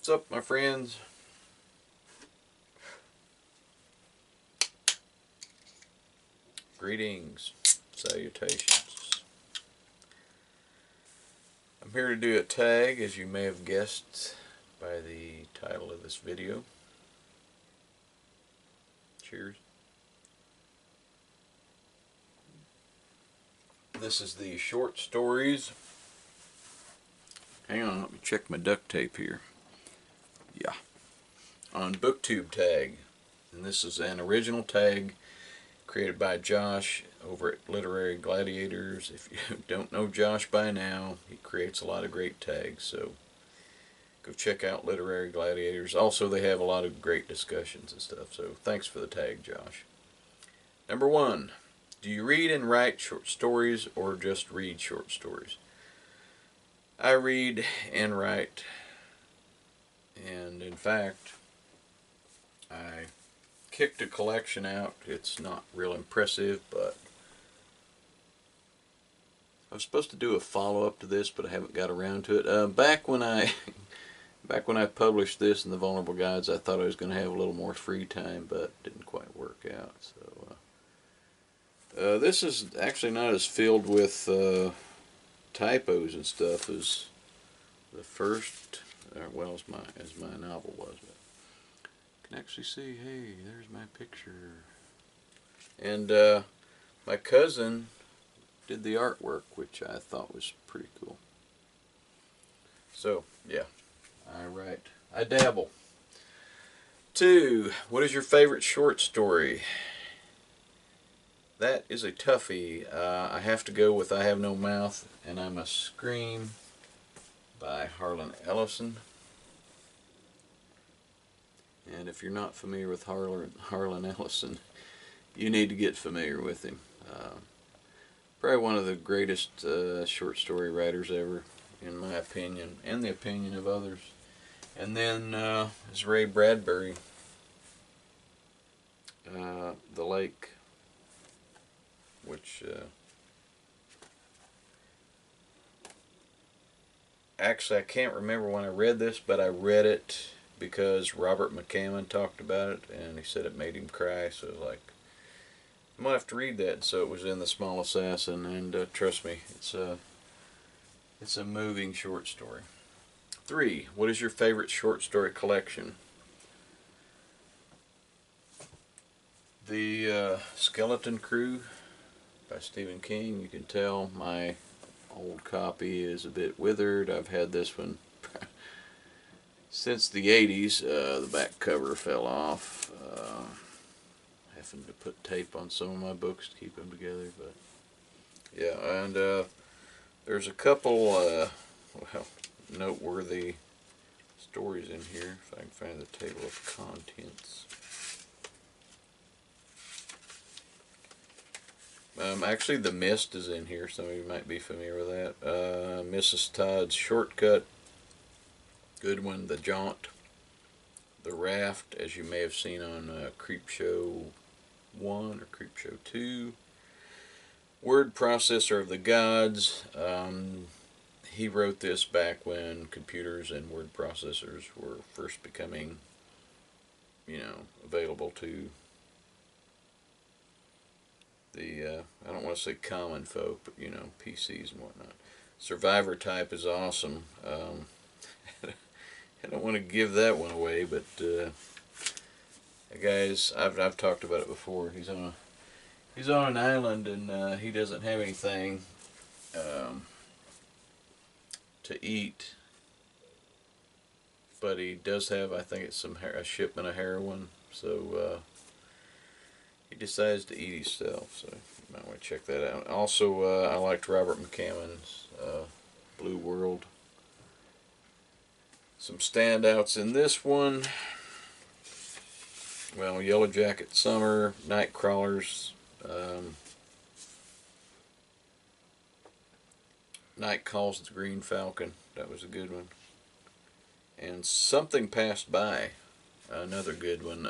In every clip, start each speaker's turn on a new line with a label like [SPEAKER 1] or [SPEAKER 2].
[SPEAKER 1] What's up, my friends? Greetings, salutations. I'm here to do a tag, as you may have guessed by the title of this video. Cheers. This is the short stories. Hang on, let me check my duct tape here. Yeah. On Booktube Tag. And this is an original tag created by Josh over at Literary Gladiators. If you don't know Josh by now, he creates a lot of great tags, so go check out Literary Gladiators. Also, they have a lot of great discussions and stuff, so thanks for the tag, Josh. Number 1, do you read and write short stories or just read short stories? I read and write, and in fact, I kicked a collection out. It's not real impressive, but I was supposed to do a follow-up to this, but I haven't got around to it. Back when I published this in the Vulnerable Guides, I thought I was going to have a little more free time, but it didn't quite work out. So this is actually not as filled with typos and stuff as the first, well, as my novel was. But you can actually see, hey, there's my picture. And my cousin did the artwork, which I thought was pretty cool. So, yeah, I dabble. 2, what is your favorite short story? That is a toughie. I have to go with I Have No Mouth and I Must Scream by Harlan Ellison. And if you're not familiar with Harlan Ellison, you need to get familiar with him. Probably one of the greatest short story writers ever, in my opinion, and the opinion of others. And then is Ray Bradbury, The Lake, which actually I can't remember when I read this, but I read it because Robert McCammon talked about it, and he said it made him cry, so like, I might have to read that. So it was in The Small Assassin, and trust me, it's a moving short story. 3, what is your favorite short story collection? The Skeleton Crew by Stephen King. You can tell my old copy is a bit withered. I've had this one since the 80s. The back cover fell off. Having to put tape on some of my books to keep them together. But yeah, and there's a couple well, noteworthy stories in here, if I can find the table of contents. Actually, The Mist is in here. Some of you might be familiar with that. Mrs. Todd's Shortcut, good one. The Jaunt, The Raft, as you may have seen on Creepshow 1 or Creepshow 2. Word Processor of the Gods. He wrote this back when computers and word processors were first becoming, available to the, I don't want to say common folk, but, PCs and whatnot. Survivor Type is awesome. I don't want to give that one away, but guys, I've talked about it before. He's on an island, and he doesn't have anything to eat, but he does have, I think it's a shipment of heroin, so he decides to eat himself, so you might want to check that out. Also, I liked Robert McCammon's Blue World. Some standouts in this one. Well, Yellow Jacket Summer, Night Crawlers, Night Calls the Green Falcon. That was a good one. And Something Passed By, another good one.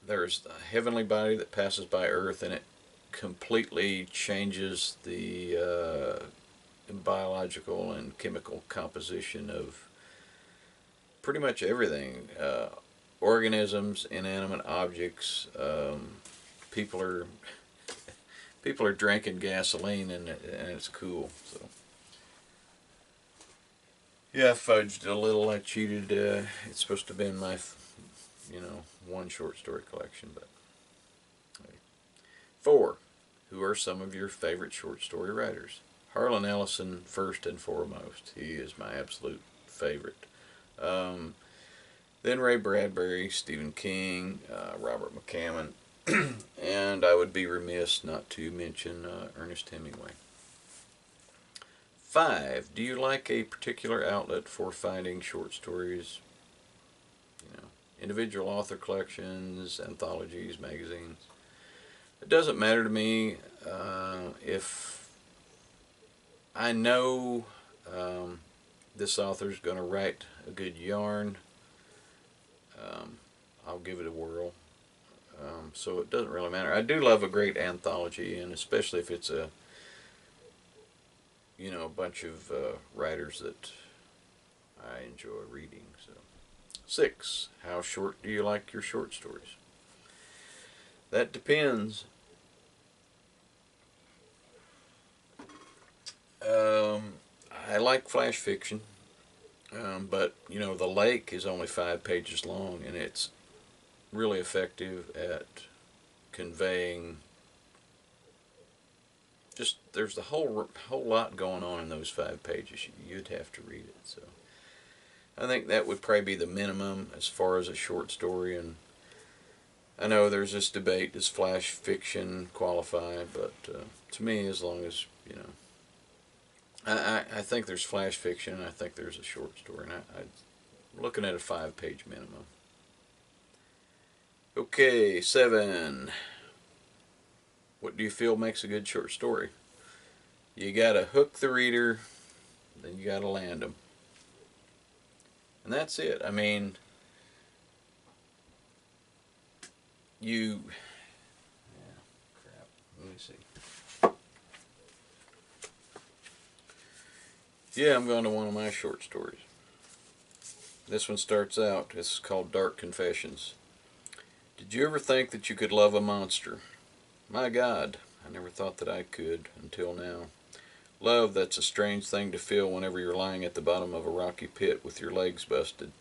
[SPEAKER 1] There's a heavenly body that passes by Earth, and it completely changes the biological and chemical composition of pretty much everything. Organisms, inanimate objects. People are people are drinking gasoline and it's cool. So yeah, I fudged a little. I cheated. It's supposed to be in my, one short story collection, but. 4. Who are some of your favorite short story writers? Harlan Ellison, first and foremost. He is my absolute favorite. Then Ray Bradbury, Stephen King, Robert McCammon, and I would be remiss not to mention Ernest Hemingway. 5. Do you like a particular outlet for finding short stories? Individual author collections, anthologies, magazines. It doesn't matter to me if I know this author's going to write a good yarn. I'll give it a whirl. So it doesn't really matter. I do love a great anthology, and especially if it's a bunch of writers that I enjoy reading. So 6. How short do you like your short stories? That depends. I like flash fiction, but The Lake is only 5 pages long, and it's really effective at conveying. Just there's a whole lot going on in those 5 pages. You'd have to read it. So I think that would probably be the minimum as far as a short story. And I know there's this debate, does flash fiction qualify, but to me, as long as, I think there's flash fiction, and I think there's a short story, and I'm looking at a 5-page minimum. Okay, 7. What do you feel makes a good short story? You gotta hook the reader, then you gotta land them. And that's it. I mean, yeah, crap. Let me see. Yeah, I'm going to one of my short stories. This one starts out, this is called Dark Confessions. Did you ever think that you could love a monster? My God, I never thought that I could until now. Love, that's a strange thing to feel whenever you're lying at the bottom of a rocky pit with your legs busted.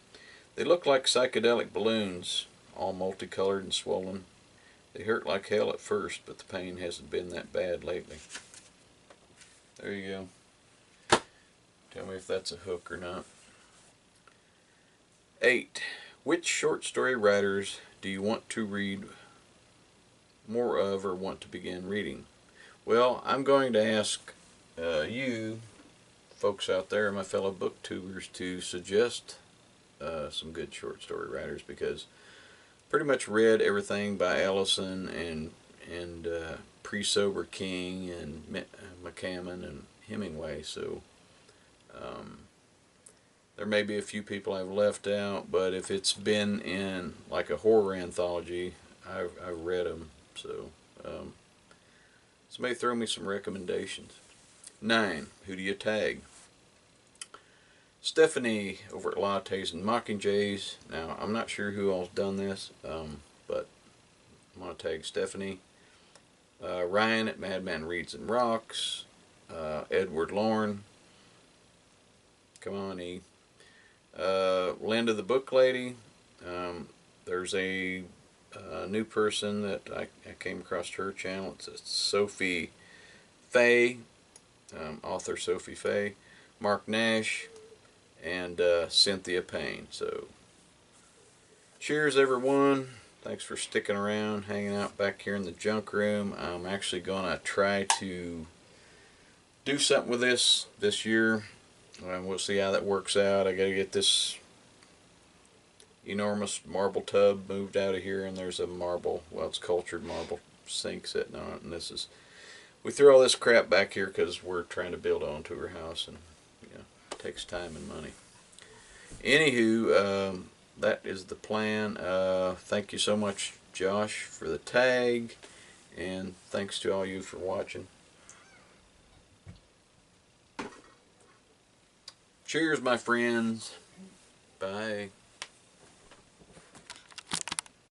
[SPEAKER 1] They look like psychedelic balloons, all multicolored and swollen. They hurt like hell at first, but the pain hasn't been that bad lately. There you go. Tell me if that's a hook or not. 8. Which short story writers do you want to read more of or want to begin reading? Well, I'm going to ask you folks out there, my fellow booktubers, to suggest some good short story writers, because pretty much read everything by Ellison and pre-sober King and McCammon and Hemingway, so there may be a few people I've left out, but if it's been in like a horror anthology, I've read them. So somebody throw me some recommendations. 9. Who do you tag? Stephanie over at LattesAndMockingjays. Now, I'm not sure who all's done this, but I'm going to tag Stephanie. Ryan at Madman Reads and Rocks. Edward Lorn. Come on, E. Linda the Book Lady. There's a new person that I came across her channel. It's Sophy Fahy, author Sophy Fahy, Marc Nash, and Cynthia Payne. So cheers everyone. Thanks for sticking around, hanging out back here in the junk room. I'm actually gonna try to do something with this year. We'll see how that works out. I gotta get this enormous marble tub moved out of here, and there's a marble, well, it's cultured marble sink sitting on it, and we threw all this crap back here because we're trying to build onto her house, and it takes time and money. Anywho, that is the plan. Thank you so much, Josh, for the tag, and thanks to all you for watching. Cheers, my friends. Bye.